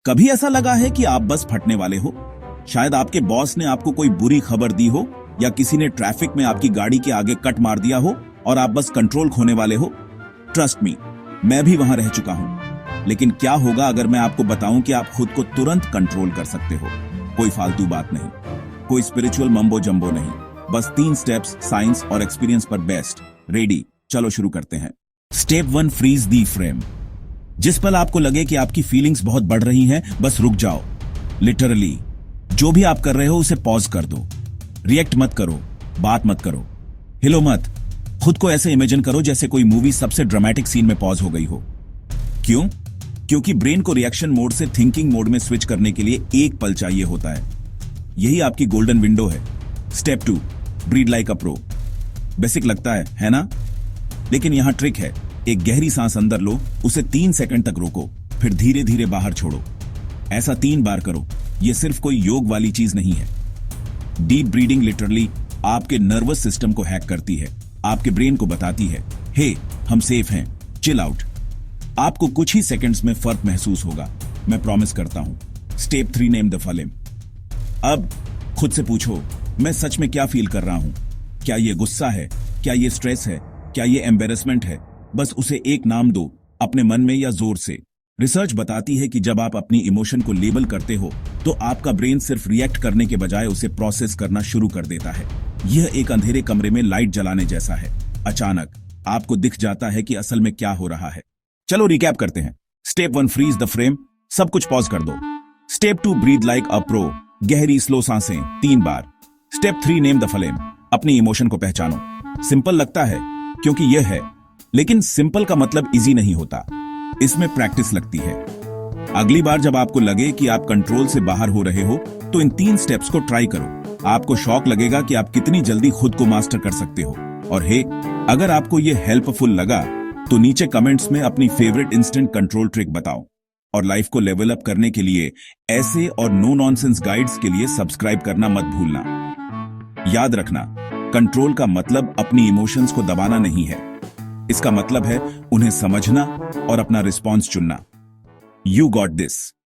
कभी ऐसा लगा है कि आप बस फटने वाले हो? शायद आपके बॉस ने आपको कोई बुरी खबर दी हो, या किसी ने ट्रैफिक में आपकी गाड़ी के आगे कट मार दिया हो और आप बस कंट्रोल खोने वाले हो। ट्रस्ट मी, मैं भी वहां रह चुका हूं। लेकिन क्या होगा अगर मैं आपको बताऊं कि आप खुद को तुरंत कंट्रोल कर सकते हो? कोई फालतू बात नहीं, कोई स्पिरिचुअल मम्बो जंबो नहीं, बस 3 स्टेप्स, साइंस और एक्सपीरियंस पर बेस्ट। रेडी? चलो शुरू करते हैं। स्टेप 1, फ्रीज दी फ्रेम। जिस पल आपको लगे कि आपकी फीलिंग्स बहुत बढ़ रही हैं, बस रुक जाओ। लिटरली जो भी आप कर रहे हो उसे पॉज कर दो। रिएक्ट मत करो, बात मत करो, हिलो मत। खुद को ऐसे इमेजिन करो जैसे कोई मूवी सबसे ड्रामेटिक सीन में पॉज हो गई हो। क्यों? क्योंकि ब्रेन को रिएक्शन मोड से थिंकिंग मोड में स्विच करने के लिए एक पल चाहिए होता है। यही आपकी गोल्डन विंडो है। Step 2, breathe like a pro. Basic लगता है ना? लेकिन यहां ट्रिक है। एक गहरी सांस अंदर लो, उसे 3 सेकंड तक रोको, फिर धीरे धीरे बाहर छोड़ो। ऐसा 3 बार करो। यह सिर्फ कोई योग वाली चीज नहीं है। डीप ब्रीदिंग लिटरली आपके नर्वस सिस्टम को हैक करती है, आपके ब्रेन को बताती है, हे हम सेफ हैं, चिल आउट। आपको कुछ ही सेकंड्स में फर्क महसूस होगा, मैं प्रॉमिस करता हूं। Step 3, name the flame. अब खुद से पूछो, मैं सच में क्या फील कर रहा हूं? क्या यह गुस्सा है? क्या यह स्ट्रेस है? क्या यह एम्बेरसमेंट है? बस उसे एक नाम दो, अपने मन में या जोर से। रिसर्च बताती है कि जब आप अपनी इमोशन को लेबल करते हो तो आपका ब्रेन सिर्फ रिएक्ट करने के बजाय उसे प्रोसेस करना शुरू कर देता है। यह एक अंधेरे कमरे में लाइट जलाने जैसा है। अचानक आपको दिख जाता है कि असल में क्या हो रहा है। चलो रिकैप करते हैं। स्टेप 1, फ्रीज द फ्रेम, सब कुछ पॉज कर दो। Step 2, breathe like a pro, गहरी स्लो सांसें 3 बार। स्टेप 3, नेम द फ्लेम, अपनी इमोशन को पहचानो। सिंपल लगता है क्योंकि यह है, लेकिन सिंपल का मतलब इजी नहीं होता, इसमें प्रैक्टिस लगती है। अगली बार जब आपको लगे कि आप कंट्रोल से बाहर हो रहे हो तो इन 3 स्टेप्स को ट्राई करो। आपको शॉक लगेगा कि आप कितनी जल्दी खुद को मास्टर कर सकते हो। और हे, अगर आपको यह हेल्पफुल लगा तो नीचे कमेंट्स में अपनी फेवरेट इंस्टेंट कंट्रोल ट्रिक बताओ। और लाइफ को लेवल अप करने के लिए ऐसे और नो नॉनसेंस गाइड्स के लिए सब्सक्राइब करना मत भूलना। याद रखना, कंट्रोल का मतलब अपनी इमोशंस को दबाना नहीं है। इसका मतलब है उन्हें समझना और अपना रिस्पॉन्स चुनना। You got this.